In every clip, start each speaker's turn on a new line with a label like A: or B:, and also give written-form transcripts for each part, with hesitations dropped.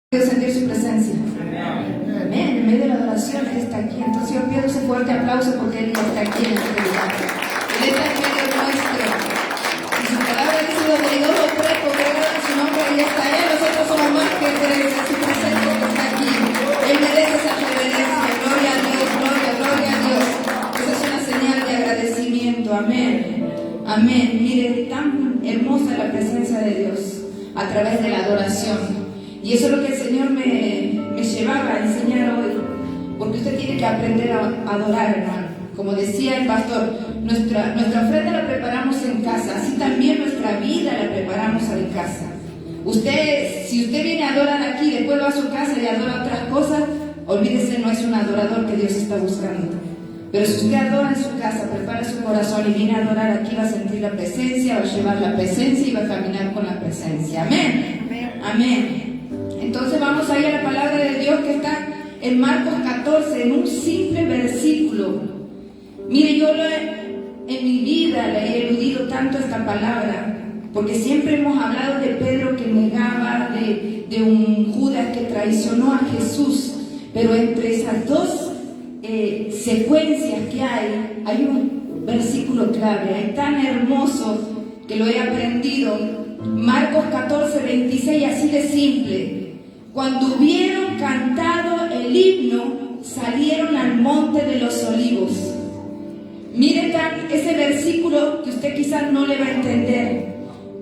A: Sentir su presencia. Amén. En medio de la adoración Él está aquí. Entonces yo pido ese fuerte aplauso porque Él está aquí en este lugar. Él está en medio nuestro. Y su palabra dice: donde hay dos o tres congregados en su nombre, Él está allá. Nosotros somos más que tres. Su presencia está aquí. Él merece esa reverencia. Gloria a Dios, gloria a Dios. Esa es una señal de agradecimiento. Amén. Amén. Mire, tan hermosa la presencia de Dios a través de la adoración. Y eso es lo que el Señor me llevaba a enseñar hoy, porque usted tiene que aprender a adorar, hermano. Como decía el pastor, nuestra ofrenda la preparamos en casa, así también nuestra vida la preparamos en casa. Si usted viene a adorar aquí, después va a su casa y adora otras cosas, olvídese, no es un adorador que Dios está buscando. Pero si usted adora en su casa, prepara su corazón y viene a adorar aquí, va a sentir la presencia, va a llevar la presencia y va a caminar con la presencia. Amén. Amén. Entonces vamos a ir a la palabra de Dios que está en Marcos 14, en un simple versículo. Mire, yo en mi vida le he eludido tanto esta palabra, porque siempre hemos hablado de Pedro que negaba, de un Judas que traicionó a Jesús, pero entre esas dos secuencias que hay un versículo clave, tan hermoso que lo he aprendido. Marcos 14, 26, así de simple. Cuando hubieron cantado el himno, salieron al monte de los olivos. Miren ese versículo que usted quizás no le va a entender.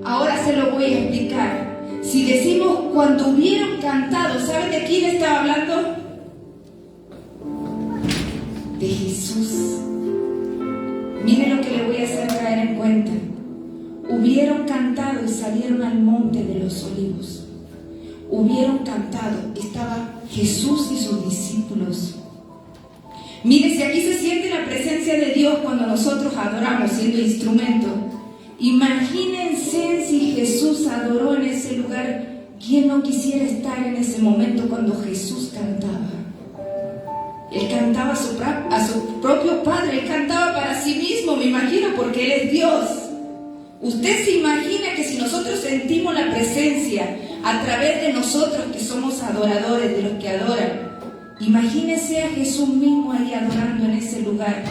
A: Ahora se lo voy a explicar. Si decimos cuando hubieron cantado, ¿saben de quién estaba hablando? De Jesús. Miren lo que le voy a hacer caer en cuenta. Hubieron cantado y salieron al monte de los olivos. Hubieron cantado, estaba Jesús y sus discípulos. Mire, si aquí se siente la presencia de Dios cuando nosotros adoramos siendo instrumento, imagínense si Jesús adoró en ese lugar. ¿Quién no quisiera estar en ese momento cuando Jesús cantaba? Él cantaba a su propio Padre, Él cantaba para sí mismo, me imagino, porque Él es Dios. Usted se imagina que si nosotros sentimos la presencia a través de nosotros que somos adoradores, de los que adoran, imagínese a Jesús mismo ahí adorando en ese lugar,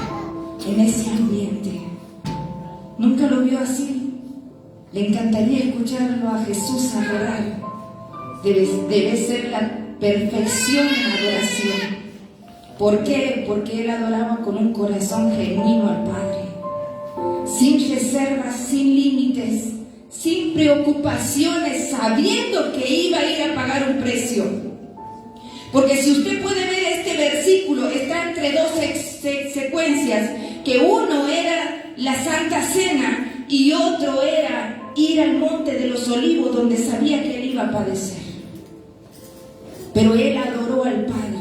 A: en ese ambiente. ¿Nunca lo vio así? Le encantaría escucharlo a Jesús adorar. Debe ser la perfección en adoración. ¿Por qué? Porque Él adoraba con un corazón genuino al Padre, sin reservas, sin límites, sin preocupaciones, sabiendo que iba a ir a pagar un precio. Porque si usted puede ver este versículo, está entre dos secuencias, que uno era la Santa Cena y otro era ir al monte de los olivos, donde sabía que Él iba a padecer. Pero Él adoró al Padre.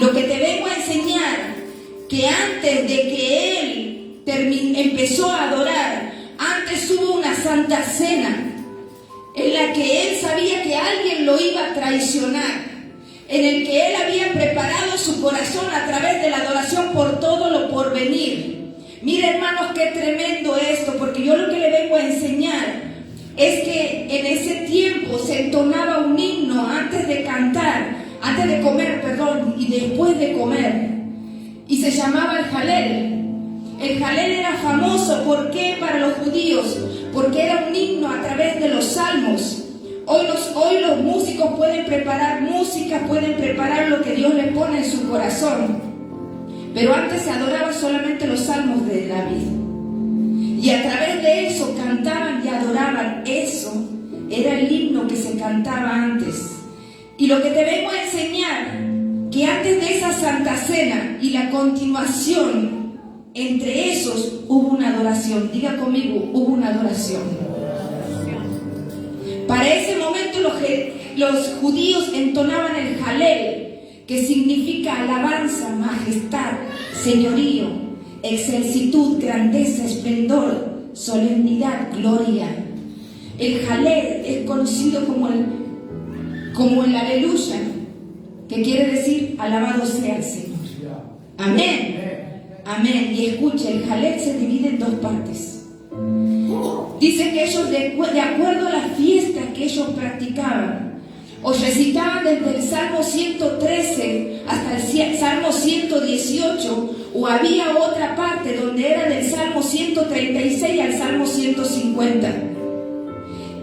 A: Lo que te vengo a enseñar, que antes de que Él empezó a adorar, antes hubo una Santa Cena en la que Él sabía que alguien lo iba a traicionar, en el que Él había preparado su corazón a través de la adoración por todo lo por venir. Mire, hermanos, qué tremendo esto, porque yo lo que le vengo a enseñar es que en ese tiempo se entonaba un himno antes de comer, y después de comer, y se llamaba el Jalel. El Jalel era famoso, ¿por qué? Para los judíos, porque era un himno a través de los salmos. Hoy los músicos pueden preparar música, pueden preparar lo que Dios le pone en su corazón, pero antes se adoraba solamente los salmos de David, y a través de eso cantaban y adoraban. Eso era el himno que se cantaba antes. Y lo que te vengo a enseñar, que antes de esa Santa Cena y la continuación, entre esos hubo una adoración. Diga conmigo, hubo una adoración. Para ese momento los judíos entonaban el Jalel, que significa alabanza, majestad, señorío, excelsitud, grandeza, esplendor, solemnidad, gloria. El Jalel es conocido como el aleluya, que quiere decir alabado sea el Señor. Amén. Amén. Y escucha, el Jalel se divide en dos partes. Dice que ellos, de acuerdo a las fiestas que ellos practicaban, o recitaban desde el Salmo 113 hasta el Salmo 118, o había otra parte donde era del Salmo 136 al Salmo 150.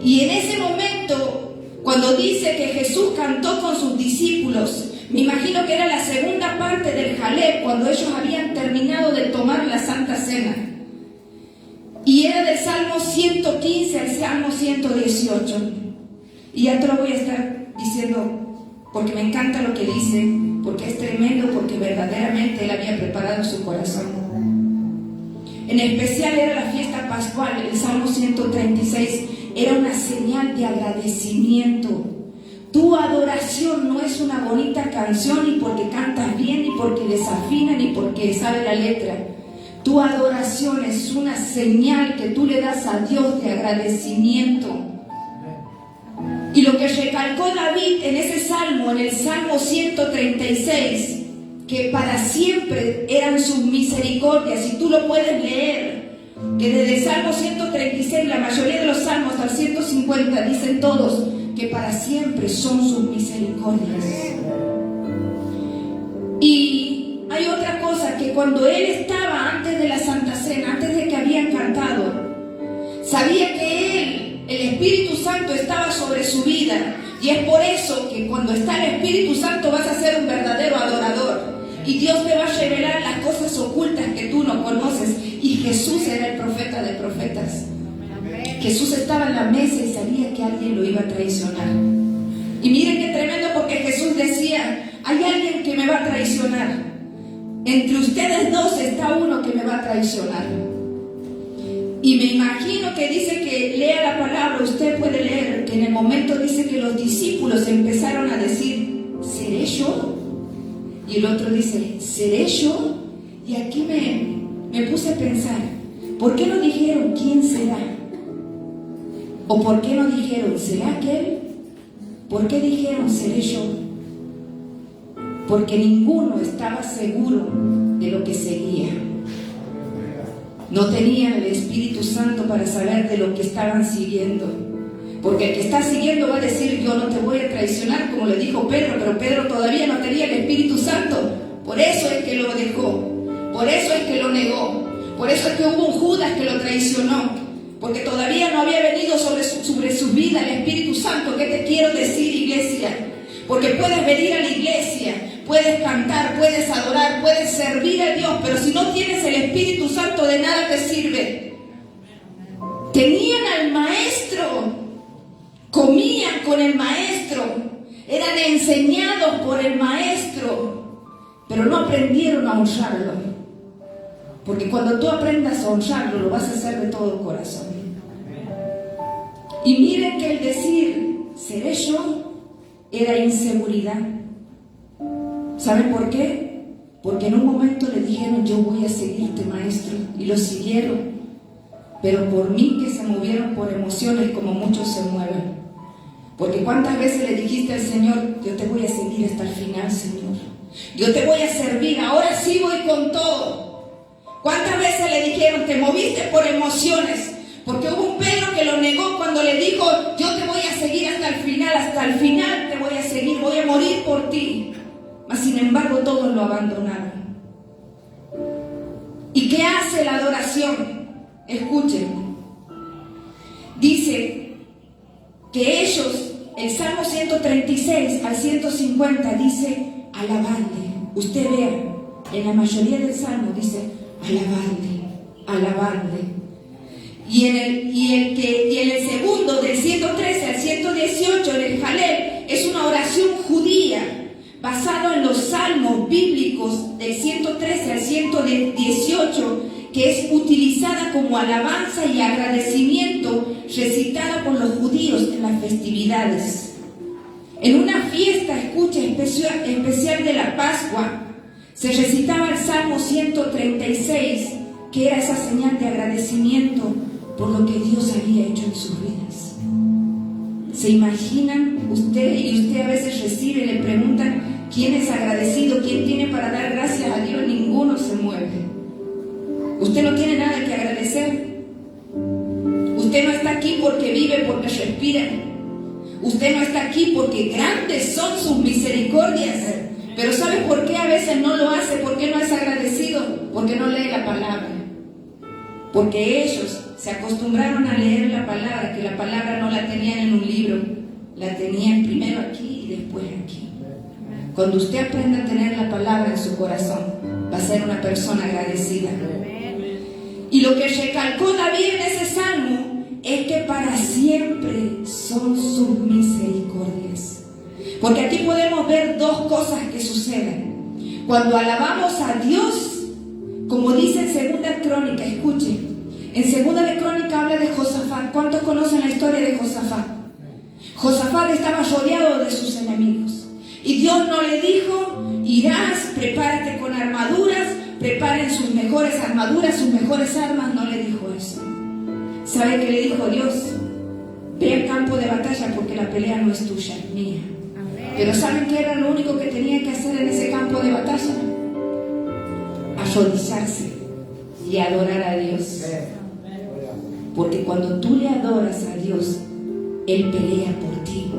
A: Y en ese momento, cuando dice que Jesús cantó con sus discípulos, me imagino que era la segunda parte del Jalel, cuando ellos habían terminado de tomar la Santa Cena. Y era del Salmo 115 al Salmo 118. Y ya te lo voy a estar diciendo porque me encanta lo que dice, porque es tremendo, porque verdaderamente él había preparado su corazón. En especial era la fiesta pascual. El Salmo 136 era una señal de agradecimiento. Tu adoración no es una bonita canción ni porque cantas bien, ni porque desafina, ni porque sabe la letra. Tu adoración es una señal que tú le das a Dios de agradecimiento. Y lo que recalcó David en ese salmo, en el Salmo 136, que para siempre eran sus misericordias, y tú lo puedes leer, que desde el Salmo 136, la mayoría de los salmos hasta el 150 dicen todos que para siempre son sus misericordias. Y hay otra cosa, que cuando él estaba antes de la Santa Cena, antes de que habían cantado, sabía que él, el Espíritu Santo, estaba sobre su vida. Y es por eso que cuando está el Espíritu Santo vas a ser un verdadero adorador. Y Dios te va a revelar las cosas ocultas que tú no conoces. Y Jesús era el profeta de profetas. Jesús estaba en la mesa y sabía que alguien lo iba a traicionar. Y miren qué tremendo, porque Jesús decía: hay alguien que me va a traicionar. Entre ustedes dos está uno que me va a traicionar. Y me imagino que dice que lea la palabra, usted puede leer, que en el momento dice que los discípulos empezaron a decir: ¿seré yo? Y el otro dice: ¿seré yo? Y aquí me puse a pensar, ¿por qué no dijeron quién será? ¿O por qué no dijeron será aquel? ¿Por qué dijeron seré yo? Porque ninguno estaba seguro de lo que seguía. No tenían el Espíritu Santo para saber de lo que estaban siguiendo. Porque el que está siguiendo va a decir: yo no te voy a traicionar, como le dijo Pedro, pero Pedro todavía no tenía el Espíritu Santo. Por eso es que lo dejó, por eso es que lo negó, por eso es que hubo un Judas que lo traicionó, porque todavía no había venido sobre su vida el Espíritu Santo. ¿Qué te quiero decir, iglesia? Porque puedes venir a la iglesia, puedes cantar, puedes adorar, puedes servir a Dios, pero si no tienes el Espíritu Santo, de nada te sirve. Tenían al Maestro, comían con el Maestro, eran enseñados por el Maestro, pero no aprendieron a honrarlo. Porque cuando tú aprendas a honrarlo, lo vas a hacer de todo corazón. Y miren que el decir seré yo era inseguridad. ¿Saben por qué? Porque en un momento le dijeron: yo voy a seguirte, Maestro, y lo siguieron, pero por mí que se movieron por emociones, como muchos se mueven. Porque ¿cuántas veces le dijiste al Señor: yo te voy a seguir hasta el final, Señor, yo te voy a servir, ahora sí voy con todo? ¿Cuántas veces le dijeron: te moviste por emociones? Porque hubo un Pedro que lo negó cuando le dijo: yo te voy a seguir hasta el final te voy a seguir, voy a morir por ti. Mas sin embargo todos lo abandonaron. ¿Y qué hace la adoración? Escuchen. Dice que ellos, el Salmo 136 al 150 dice: alabadle. Usted vea, en la mayoría del Salmo dice: alabadle, alabadle. Y en el segundo, del 113 al 118, en el Jalel, es una oración judía basada en los salmos bíblicos del 113 al 118, que es utilizada como alabanza y agradecimiento, recitada por los judíos en las festividades. En una fiesta, escucha, especial de la Pascua, se recitaba el Salmo 136, que era esa señal de agradecimiento por lo que Dios había hecho en sus vidas. ¿Se imaginan usted? Y usted a veces recibe y le preguntan: ¿quién es agradecido? ¿Quién tiene para dar gracias a Dios? Ninguno se mueve. Usted no tiene nada que agradecer. Usted no está aquí porque vive, porque respira. Usted no está aquí porque grandes son sus misericordias. Pero ¿sabe por qué a veces no lo hace? ¿Por qué no es agradecido? Porque no lee la palabra. Porque ellos se acostumbraron a leer la palabra, que la palabra no la tenían en un libro, la tenían primero aquí y después aquí. Cuando usted aprenda a tener la palabra en su corazón, va a ser una persona agradecida. Y lo que recalcó David en ese salmo es que para siempre son sus misericordias. Porque aquí podemos ver dos cosas que suceden. Cuando alabamos a Dios, como dice en Segunda de Crónica, escuche, en Segunda de Crónica habla de Josafat. ¿Cuántos conocen la historia de Josafat? Josafat estaba rodeado de sus enemigos. Y Dios no le dijo, irás, prepárate con armaduras, preparen sus mejores armaduras, sus mejores armas. No le dijo eso. ¿Sabe qué le dijo Dios? Ve al campo de batalla porque la pelea no es tuya, es mía. Pero ¿saben qué era lo único que tenía que hacer en ese campo de batalla? Arrodillarse y adorar a Dios. Porque cuando tú le adoras a Dios, Él pelea por ti.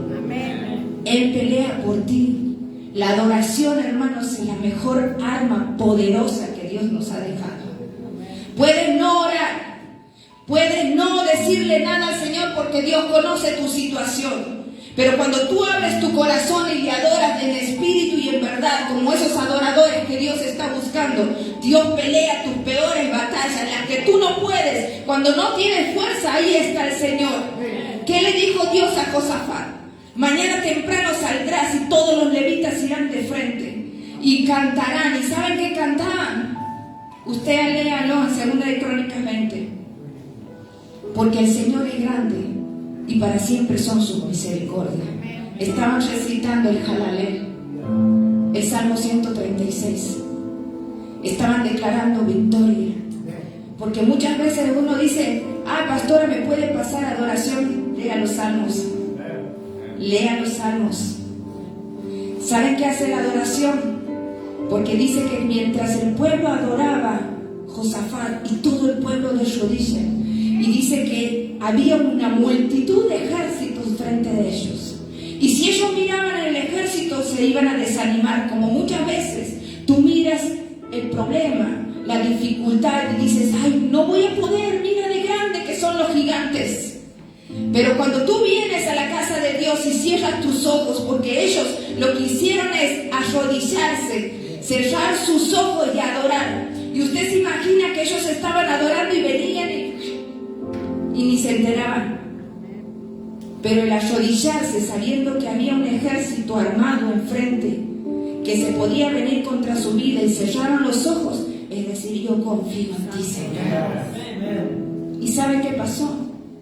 A: Él pelea por ti. La adoración, hermanos, es la mejor arma poderosa que Dios nos ha dejado. Puedes no orar, puedes no decirle nada al Señor porque Dios conoce tu situación. Pero cuando tú abres tu corazón y le adoras en espíritu y en verdad, como esos adoradores que Dios está buscando, Dios pelea tus peores batallas, las que tú no puedes. Cuando no tienes fuerza, ahí está el Señor. ¿Qué le dijo Dios a Josafat? Mañana temprano saldrás y todos los levitas irán de frente y cantarán. ¿Y saben qué cantaban? Usted léalo en Segunda de Crónicas 20. Porque el Señor es grande y para siempre son sus misericordias. Estaban recitando el Jalalel, el Salmo 136. Estaban declarando victoria. Porque muchas veces uno dice, pastora, ¿me puede pasar adoración? Lea los salmos. Lea los salmos. ¿Saben qué hace la adoración? Porque dice que mientras el pueblo adoraba, Josafat y todo el pueblo de rodillas, y dice que había una multitud de ejércitos frente de ellos. Y si ellos miraban el ejército, se iban a desanimar, como muchas veces tú miras el problema, la dificultad y dices, ay, no voy a poder, mira de grande que son los gigantes. Pero cuando tú vienes a la casa de Dios y cierras tus ojos, porque ellos lo que hicieron es arrodillarse, cerrar sus ojos y adorar. Y usted se imagina que ellos estaban adorando y venían y ni se enteraban. Pero el arrodillarse sabiendo que había un ejército armado enfrente que se podía venir contra su vida y cerraron los ojos, es decir, yo confío en ti, Señor. ¿Y sabe qué pasó?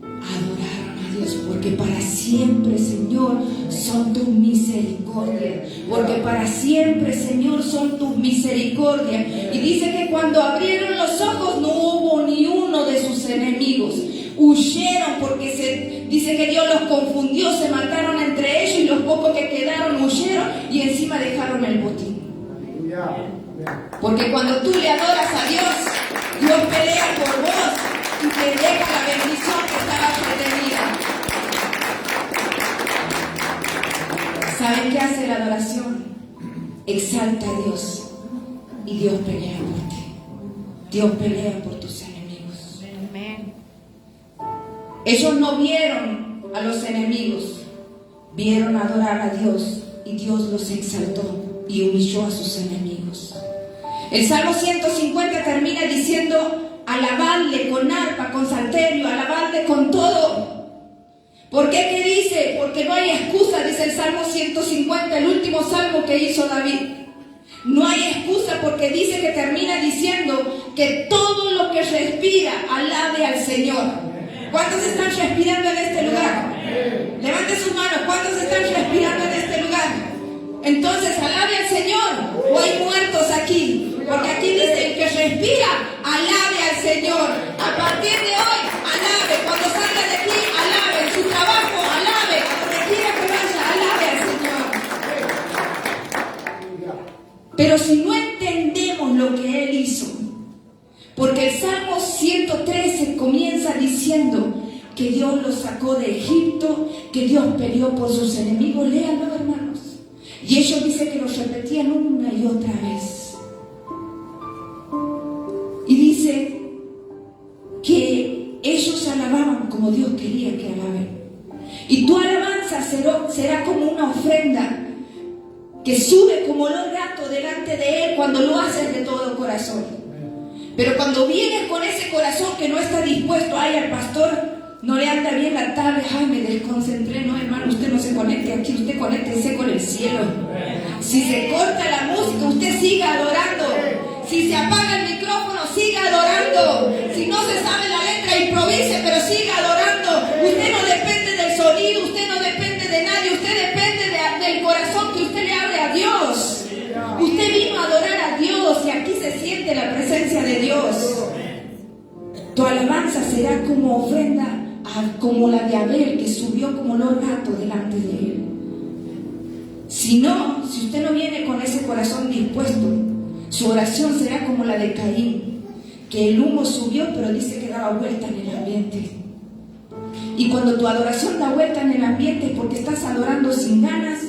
A: Adoraron a Dios, porque para siempre, Señor, son tus misericordias. Porque para siempre, Señor, son tus misericordias. Y dice que cuando abrieron los ojos no hubo ni uno de sus enemigos. Huyeron porque dice que Dios los confundió, se mataron entre ellos y los pocos que quedaron huyeron y encima dejaron el botín. Porque cuando tú le adoras a Dios, Dios pelea por vos y te deja la bendición que estaba retenida. ¿Saben qué hace la adoración? Exalta a Dios y Dios pelea por ti. Dios pelea por tus enemigos. Ellos no vieron a los enemigos, vieron adorar a Dios y Dios los exaltó y humilló a sus enemigos. El Salmo 150 termina diciendo, alabadle con arpa, con salterio, alabadle con todo. ¿Por qué? ¿Qué dice? Porque no hay excusa, dice el Salmo 150, el último salmo que hizo David. No hay excusa porque dice que termina diciendo que todo lo que respira alabe al Señor. ¿Cuántos están respirando en este lugar? Levante sus manos. ¿Cuántos están respirando en este lugar? Entonces, alabe al Señor. ¿O hay muertos aquí? Porque aquí dice, el que respira, alabe al Señor. A partir de hoy, alabe. Cuando salga de aquí, alabe. En su trabajo, alabe. A donde quiera que vaya, alabe al Señor. Pero si no entendemos lo que Él hizo, porque el Salmo 113 comienza diciendo, que Dios los sacó de Egipto, que Dios peleó por sus enemigos. Léanlo, hermanos. Y ellos dicen que lo repetían una y otra vez. Y dice que ellos alababan como Dios quería que alaben. Y tu alabanza será como una ofrenda que sube como olor grato delante de Él cuando lo haces de todo corazón. Pero cuando vienes con ese corazón que no está dispuesto, ay, al pastor no le anda bien la tablet, ay, me desconcentré. No, hermano, usted no se conecte aquí, usted conéctese con el cielo. Si se corta la música, usted siga adorando. Si se apaga el micrófono, siga adorando. Si no se sabe la letra, improvise, pero siga adorando. Usted no depende del sonido, usted no depende de nadie, usted depende del corazón que usted le abre a Dios. Usted vino a adorar a Dios y aquí se siente la presencia de Dios. Tu alabanza será como ofrenda, como la de Abel, que subió como olor grato delante de Él. Si usted no viene con ese corazón dispuesto, su oración será como la de Caín, que el humo subió, pero dice que daba vuelta en el ambiente. Y cuando tu adoración da vuelta en el ambiente es porque estás adorando sin ganas,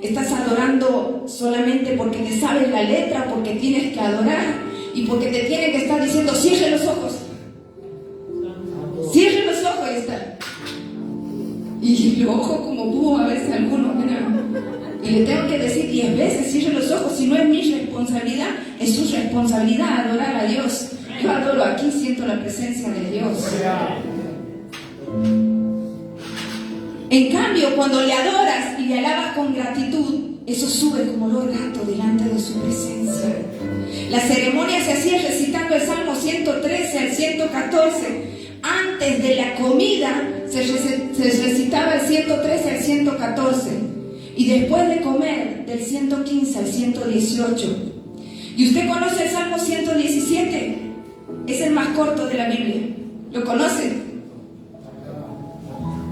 A: estás adorando solamente porque te sabes la letra, porque tienes que adorar y porque te tiene que estar diciendo, cierre los ojos. Cierre los ojos, ahí está. Y los ojos como búho a veces algunos, ¿verdad? Y le tengo que decir 10 veces, cierre los ojos. Si no es mi responsabilidad, es su responsabilidad adorar a Dios. Yo adoro aquí, siento la presencia de Dios. En cambio, cuando le adoras y le alabas con gratitud, eso sube como olor grato delante de su presencia. La ceremonia se hacía recitando el Salmo 113 al 114. Antes de la comida se recitaba el 113 al 114. Y después de comer, del 115 al 118. ¿Y usted conoce el Salmo 117? Es el más corto de la Biblia. ¿Lo conoce?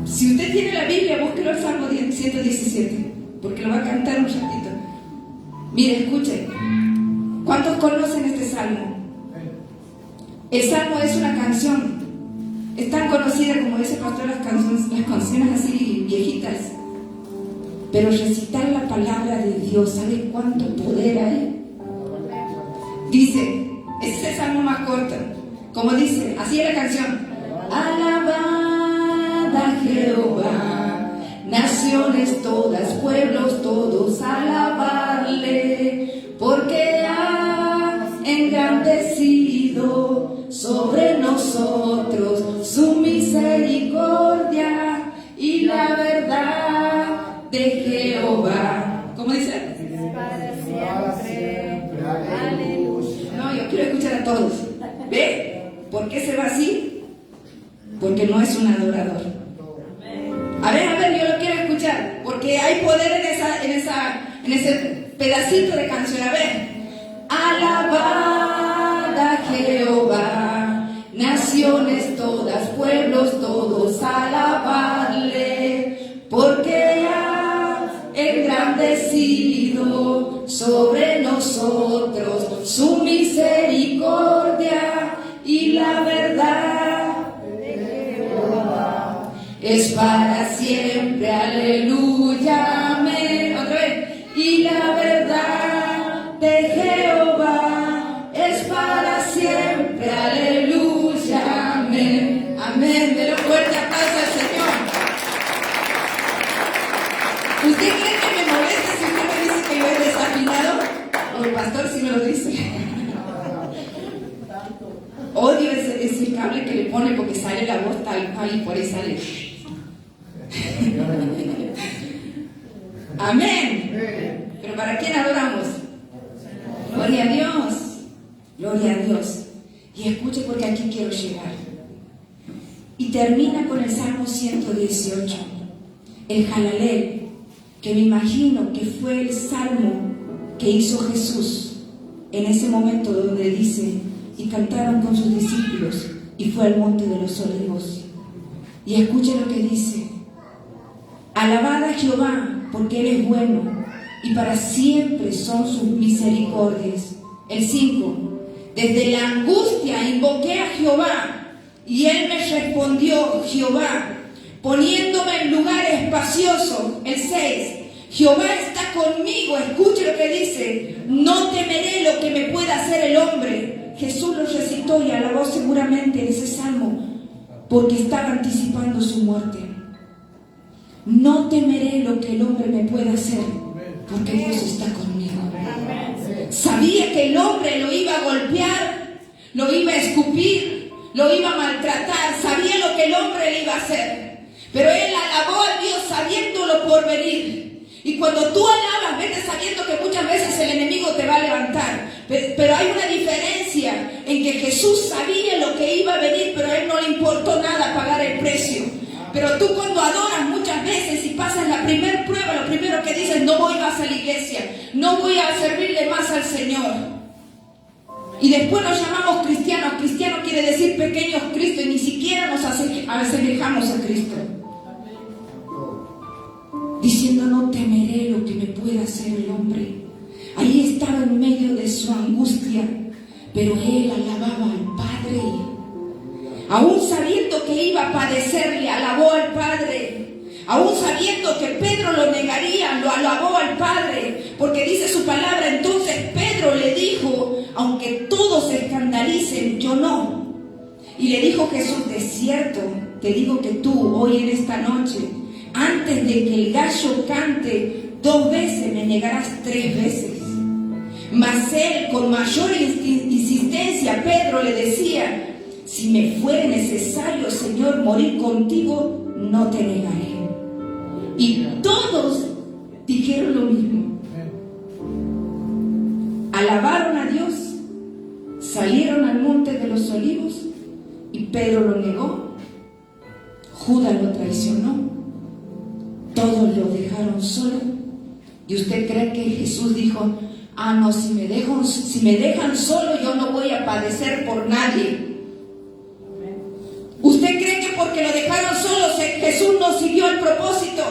A: Si usted tiene la Biblia, búsquelo el Salmo 117, porque lo va a cantar un ratito. Mire, escuche. ¿Cuántos conocen este Salmo? El Salmo es una canción. Es tan conocida, como dice el pastor, las canciones así viejitas. Pero recitar la palabra de Dios, ¿sabe cuánto poder hay? Dice, ese es el salmo más corto. Como dice, así es la canción. Alabad a Jehová, naciones todas, pueblos todos, alabarle, porque ha engrandecido sobre nosotros su misericordia y la verdad de Jehová. ¿Cómo dice? Para siempre. Aleluya. No, yo quiero escuchar a todos. ¿Ve? ¿Por qué se va así? Porque no es un adorador. A ver, yo lo quiero escuchar. Porque hay poder en ese pedacito de canción. A ver. Alabad a Jehová, naciones todas, pueblos todos, alabadle, porque engrandecido sobre nosotros su misericordia y la verdad de Jehová es para siempre, aleluya, amén. Otra vez. Y la verdad de Jehová es para siempre, aleluya, amén, amén. Dele fuerte aplauso al Señor. ¿Usted cree que me molesta si usted me dice que yo he desafinado? O el pastor sí me lo dice. Odio ese cable que le pone porque sale la voz tal cual y por ahí sale. Amén. ¿Pero para quién adoramos? Gloria a Dios. Gloria a Dios. Y escuche porque aquí quiero llegar. Y termina con el Salmo 118. El Jalalel, que me imagino que fue el salmo que hizo Jesús en ese momento donde dice, y cantaron con sus discípulos, y fue al monte de los olivos. Y escuche lo que dice: alabad a Jehová, porque Él es bueno, y para siempre son sus misericordias. El 5, desde la angustia invoqué a Jehová, Y él me respondió, Jehová, poniéndome en lugar espacioso. El 6. Jehová está conmigo. Escuche lo que dice. No temeré lo que me pueda hacer el hombre. Jesús lo recitó y alabó seguramente en ese salmo, porque estaba anticipando su muerte. No temeré lo que el hombre me pueda hacer, porque Dios está conmigo. Sabía que el hombre lo iba a golpear, lo iba a escupir, lo iba a maltratar. Sabía lo que el hombre le iba a hacer, pero él alabó a Dios sabiéndolo por venir. Y cuando tú alabas, vete sabiendo que muchas veces el enemigo te va a levantar. Pero hay una diferencia en que Jesús sabía lo que iba a venir, pero a él no le importó nada pagar el precio. Pero tú cuando adoras muchas veces y pasas la primera prueba, lo primero que dices, no voy más a la iglesia, no voy a servirle más al Señor. Y después nos llamamos cristianos. Cristiano quiere decir pequeños Cristo, y ni siquiera nos asemejamos a Cristo. Diciendo, no temeré lo que me pueda hacer el hombre. Ahí estaba en medio de su angustia, pero él alababa al Padre. Aún sabiendo que iba a padecerle, alabó al Padre. Aún sabiendo que Pedro lo negaría, lo alabó al Padre. Porque dice su palabra, entonces Pedro le dijo, aunque todos se escandalicen, yo no. Y le dijo Jesús, de cierto, te digo que tú hoy en esta noche, antes de que el gallo cante 2 veces, me negarás 3 veces. Mas él, con mayor insistencia, Pedro le decía, si me fuere necesario, Señor, morir contigo, no te negaré. Y todos dijeron lo mismo. Alabaron a Dios, salieron al monte de los olivos y Pedro lo negó. Judas lo traicionó. Todos lo dejaron solo. ¿Y usted cree que Jesús dijo, no, si me dejan solo, yo no voy a padecer por nadie? ¿Usted cree que porque lo dejaron solo Jesús no siguió el propósito?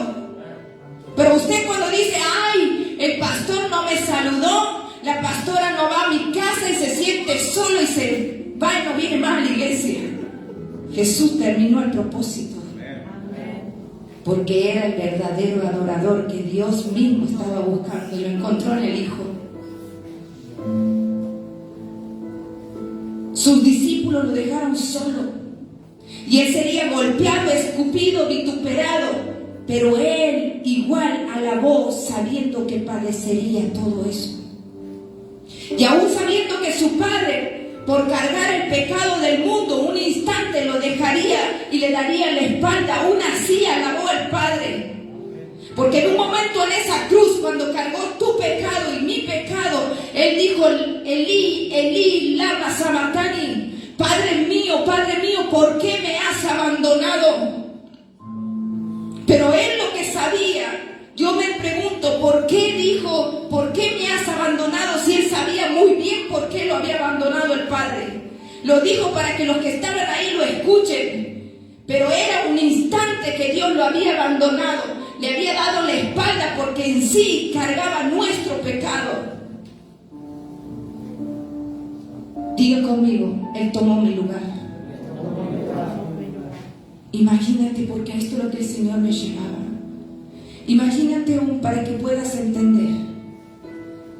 A: Pero usted cuando dice, ay, el pastor no me saludó, la pastora no va a mi casa y se siente solo y se va y no viene más a la iglesia. Jesús terminó el propósito. Porque era el verdadero adorador que Dios mismo estaba buscando y lo encontró en el Hijo. Sus discípulos lo dejaron solo y él sería golpeado, escupido, vituperado, pero él igual alabó sabiendo que padecería todo eso. Y aún sabiendo que su Padre, por cargar el pecado del mundo, un instante lo dejaría y le daría la espalda, aún así alabó al Padre. Porque en un momento en esa cruz, cuando cargó tu pecado y mi pecado, él dijo, Elí, Elí, lama sabactani, Padre mío, ¿por qué me has abandonado? Pero él lo que sabía, yo me pregunto, ¿por qué dijo, por qué me has abandonado? Si él sabía muy bien por qué lo había abandonado el Padre. Lo dijo para que los que estaban ahí lo escuchen. Pero era un instante que Dios lo había abandonado. Le había dado la espalda porque en sí cargaba nuestro pecado. Diga conmigo, Él tomó mi lugar. Imagínate, porque a esto es lo que el Señor me llevaba. Imagínate para que puedas entender.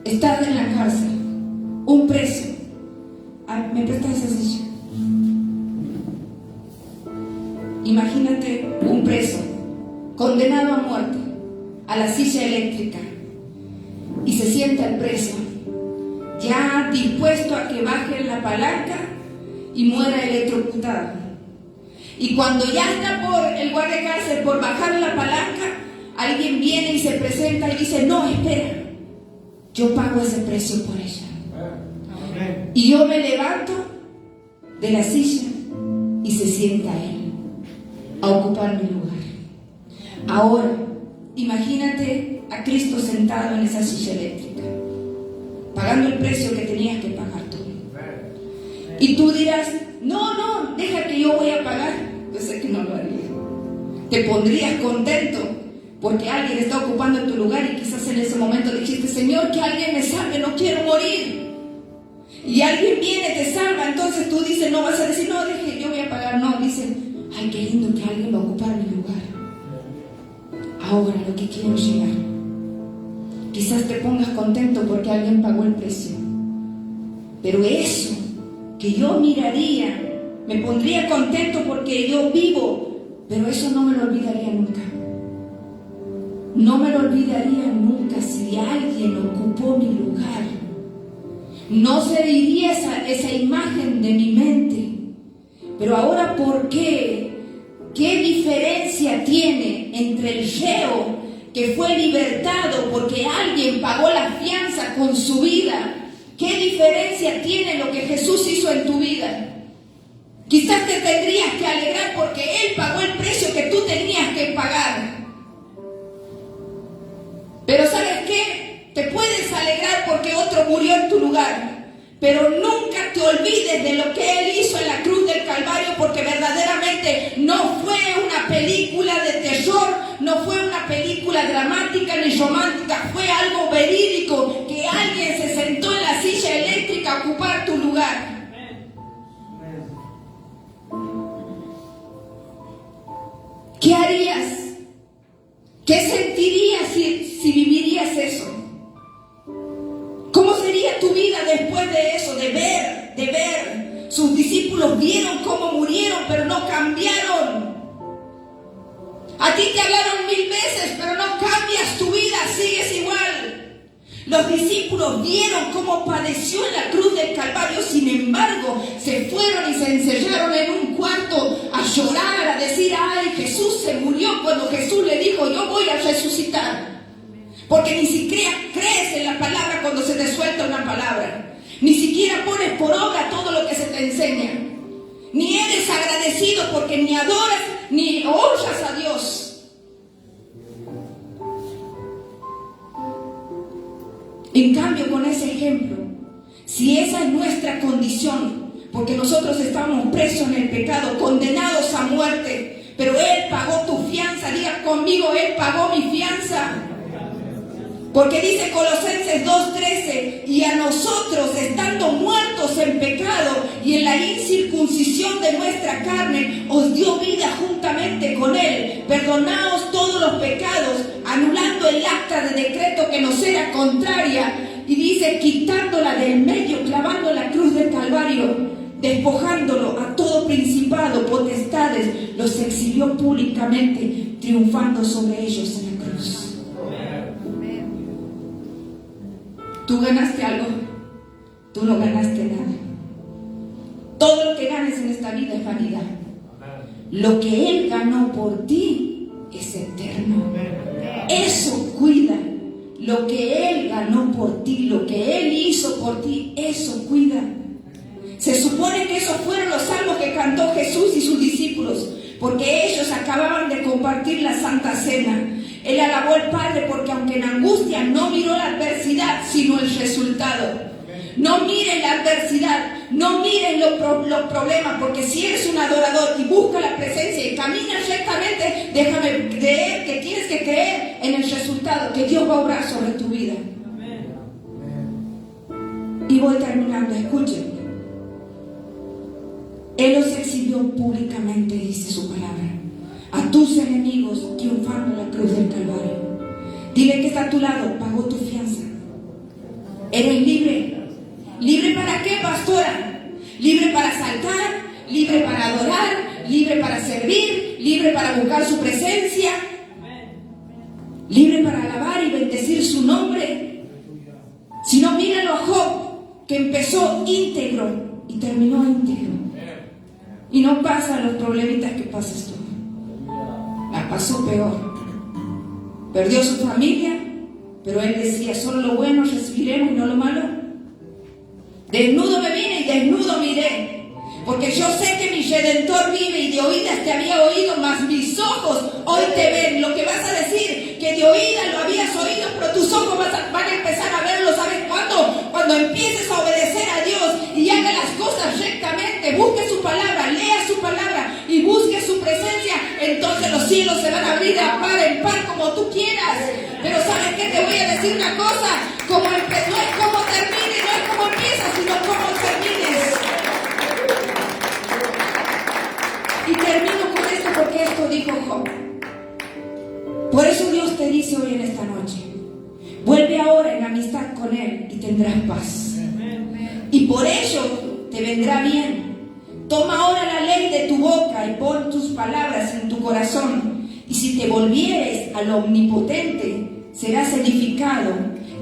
A: Estás en la cárcel, un preso. ¿Me prestas esa silla? Imagínate un preso condenado a muerte, a la silla eléctrica, y se sienta el preso ya dispuesto a que baje la palanca y muera electrocutado. Y cuando ya está por el guardia cárcel por bajar la palanca, alguien viene y se presenta y dice, no, espera, yo pago ese precio por ella. Y yo me levanto de la silla y se sienta él a ocupar mi lugar. Ahora, imagínate a Cristo sentado en esa silla eléctrica, pagando el precio que tenías que pagar tú. Y tú dirás, no, deja que yo voy a pagar. Yo sé que no lo haría. Te pondrías contento porque alguien está ocupando tu lugar y quizás en ese momento dijiste, Señor, que alguien me salve, no quiero morir. y alguien viene, te salva, entonces tú dices, no vas a decir, no, deje, yo voy a pagar. No, dicen, ay, qué lindo que alguien va a ocupar mi lugar. Ahora, lo que quiero llegar, quizás te pongas contento porque alguien pagó el precio, pero eso que yo miraría, me pondría contento porque yo vivo, pero eso no me lo olvidaría nunca. No me lo olvidaría nunca si alguien ocupó mi lugar. No se iría esa imagen de mi mente. Pero ahora, ¿por qué? ¿Qué diferencia tiene entre el reo que fue libertado porque alguien pagó la fianza con su vida? ¿Qué diferencia tiene lo que Jesús hizo en tu vida? Quizás te tendrías que alegrar porque Él pagó el precio que tú tenías que pagar. Pero ¿sabes qué? Te puedes alegrar porque otro murió en tu lugar. Pero nunca te olvides de lo que Él hizo en la cruz del Calvario, porque verdaderamente no fue una película de terror, no fue una película dramática ni romántica, fue algo verídico, que alguien se sentó en la silla eléctrica a ocupar tu lugar. ¿Qué harías? ¿Qué sentirías si vivirías eso? ¿Cómo sería tu vida después de eso? De ver. Sus discípulos vieron cómo murieron, pero no cambiaron. A ti te hablaron 1000 veces, pero no cambias tu vida, sigues igual. Los discípulos vieron cómo padeció en la cruz del Calvario, sin embargo, se fueron y se encerraron en un cuarto a llorar, a decir, ay, Jesús se murió, cuando Jesús le dijo, yo voy a resucitar. Porque ni siquiera crees en la palabra cuando se te suelta una palabra. Ni siquiera pones por obra todo lo que se te enseña. Ni eres agradecido porque ni adoras ni honras a Dios. En cambio, con ese ejemplo, si esa es nuestra condición, porque nosotros estamos presos en el pecado, condenados a muerte, pero Él pagó tu fianza, diga conmigo, Él pagó mi fianza. Porque dice Colosenses 2:13, y a nosotros, estando muertos en pecado y en la incircuncisión de nuestra carne, os dio vida juntamente con Él. Perdonaos todos los pecados, anulando el acta de decreto que nos era contraria. Y dice, quitándola del medio, clavando la cruz del Calvario, despojándolo a todo principado, potestades, los exhibió públicamente, triunfando sobre ellos en la cruz. ¿Tú ganaste algo? Tú no ganaste nada. Todo lo que ganes en esta vida es vanidad. Lo que Él ganó por ti es eterno. Eso cuida. Lo que Él ganó por ti, lo que Él hizo por ti, eso cuida. Se supone que esos fueron los salmos que cantó Jesús y sus discípulos, porque ellos acababan de compartir la Santa Cena. Él alabó al Padre porque aunque en angustia no miró la adversidad, sino el resultado. No miren la adversidad, no miren los problemas, porque si eres un adorador y busca la presencia y caminas rectamente, déjame creer que tienes que creer en el resultado, que Dios va a obrar sobre tu vida. Y voy terminando, escuchen. Él los exhibió públicamente, dice su palabra, a tus enemigos, triunfando en la cruz del Calvario. Dile que está a tu lado, pagó tu fianza. Eres libre. ¿Libre para qué, pastora? Libre para saltar, libre para adorar, libre para servir, libre para buscar su presencia, libre para alabar y bendecir su nombre. Si no, míralo a Job, que empezó íntegro y terminó íntegro. Y no pasan los problemitas que pasas tú. La pasó peor. Perdió su familia, pero él decía, solo lo bueno recibiremos y no lo malo. Desnudo me vine y desnudo miré, porque yo sé que mi Redentor vive y de oídas te había oído, mas mis ojos hoy te ven. Lo que vas a decir, que de oídas lo habías oído, pero tus ojos van a empezar a verlo. ¿Sabes cuándo? Cuando empieces a obedecer a Dios y haga las cosas rectamente, busque su palabra, lea su palabra y busque su presencia, entonces los cielos se van a abrir a par en par como tú quieras. Pero ¿sabes qué? Te voy a decir una cosa, como empezó es como termina y no es como empieza, sino como termina. dijo Job. Por eso Dios te dice hoy en esta noche: vuelve ahora en amistad con Él y tendrás paz. Y por ello te vendrá bien. Toma ahora la ley de tu boca y pon tus palabras en tu corazón. Y si te volvieres al Omnipotente, serás edificado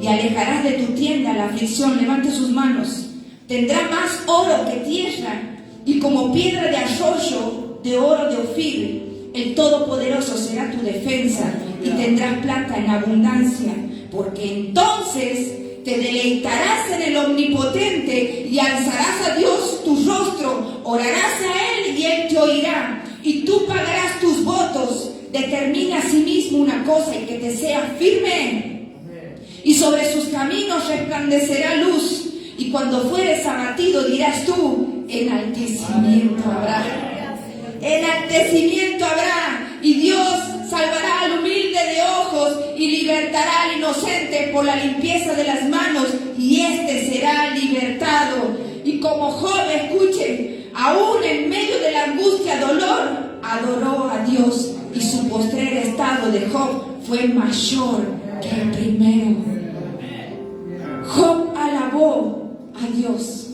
A: y alejarás de tu tienda la aflicción. Levante sus manos. Tendrá más oro que tierra, y como piedra de arroyo de oro de Ofir, el Todopoderoso será tu defensa, y tendrás plata en abundancia, porque entonces te deleitarás en el Omnipotente y alzarás a Dios tu rostro, orarás a Él y Él te oirá, y tú pagarás tus votos. Determina a sí mismo una cosa y que te sea firme, y sobre sus caminos resplandecerá luz, y cuando fueres abatido dirás tú: enaltecimiento habrá. Enaltecimiento habrá, y Dios salvará al humilde de ojos y libertará al inocente por la limpieza de las manos, y éste será libertado. Y como Job, escuchen, aún en medio de la angustia, dolor, adoró a Dios, y su postrer estado de Job fue mayor que el primero. Job alabó a Dios.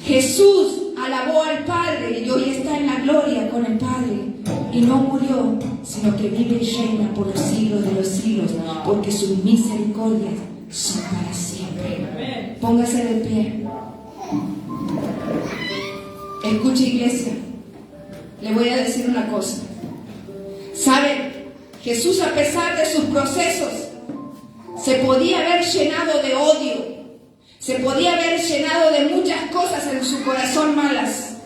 A: Jesús alabó al Padre y hoy está en la gloria con el Padre. Y no murió, sino que vive y reina por los siglos de los siglos, porque sus misericordias son para siempre. Póngase de pie. Escuche, iglesia, le voy a decir una cosa. ¿Sabe? Jesús, a pesar de sus procesos, se podía haber llenado de odio, se podía haber llenado de muchas cosas en su corazón malas,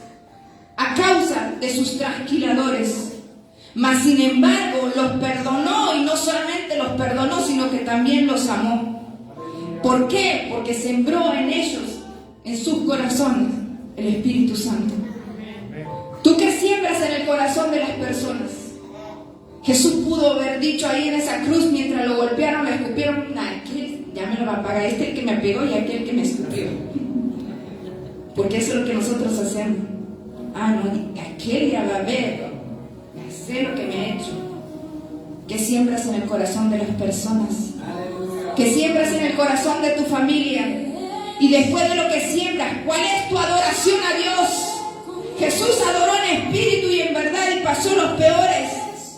A: a causa de sus trasquiladores. Mas sin embargo los perdonó, y no solamente los perdonó, sino que también los amó. ¿Por qué? Porque sembró en ellos, en sus corazones, el Espíritu Santo. ¿Tú qué siembras en el corazón de las personas? Jesús pudo haber dicho ahí en esa cruz, mientras lo golpearon, le escupieron: aquel ya me lo va a pagar, este el que me pegó y aquel que me escupió. Porque eso es lo que nosotros hacemos. No, aquel ya va a ver, ya sé lo que me ha hecho. ¿Qué siembras en el corazón de las personas? ¿Qué siembras en el corazón de tu familia? Y después de lo que siembras, ¿cuál es tu adoración a Dios? Jesús adoró en espíritu y en verdad, y pasó los peores,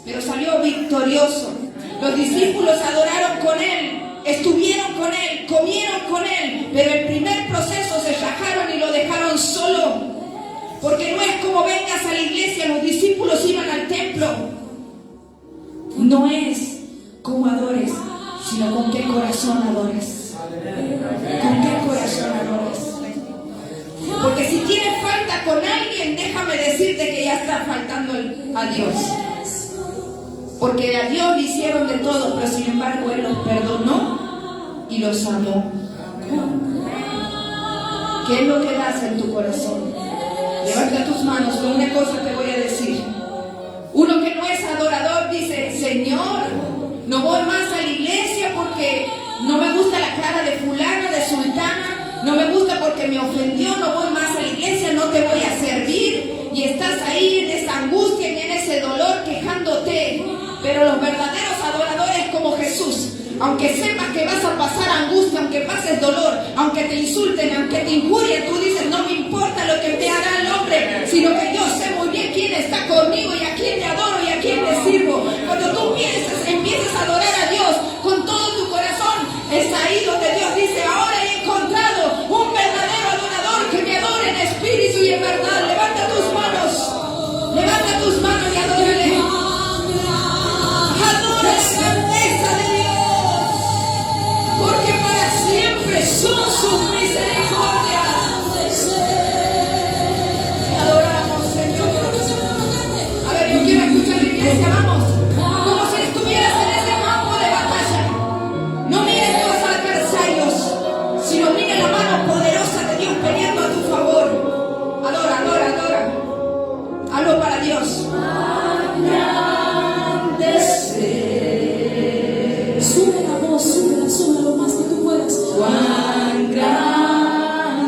A: pero salió victorioso. Los discípulos adoraron con Él, estuvieron con Él, comieron con Él, pero el primer proceso se rajaron y lo dejaron solo. Porque no es como vengas a la iglesia, los discípulos iban al templo. No es como adores, sino con qué corazón adores. ¿Con qué corazón adores? Porque si tienes falta con alguien, déjame decirte que ya está faltando a Dios. Porque a Dios le hicieron de todo, pero sin embargo Él los perdonó y los amó. ¿Qué es lo que das en tu corazón? Levanta tus manos, con una cosa te voy a decir. Uno que no es adorador dice: Señor, no voy más a la iglesia porque no me gusta la cara de fulana, de sultana, no me gusta porque me ofendió, no voy más a la iglesia, no te voy a servir. Y estás ahí en esa angustia y en ese dolor quejándote. Pero los verdaderos adoradores, como Jesús, aunque sepas que vas a pasar angustia, aunque pases dolor, aunque te insulten, aunque te injurien, tú dices: no me importa lo que me hará el hombre, sino que yo sé muy bien quién está conmigo y a quién le adoro y a quién le sirvo. Cuando tú empiezas a adorar a Dios con todo tu corazón, es ahí donde Dios dice: ahora he encontrado un verdadero adorador que me adore en espíritu y en verdad. Levanta tus manos y adórale. Adora la grandeza de Dios, porque para siempre son sus misericordias. Adoramos, Señor. A ver, yo quiero escuchar la iglesia, vamos. Como si estuvieras en ese campo de batalla. No mires tus adversarios, sino mira la mano poderosa de Dios peleando a tu favor. Adora, adora, adora. Hazlo para Dios.
B: Sube la voz, súbela lo más que tú puedas.
A: Cuán grande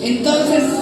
A: Entonces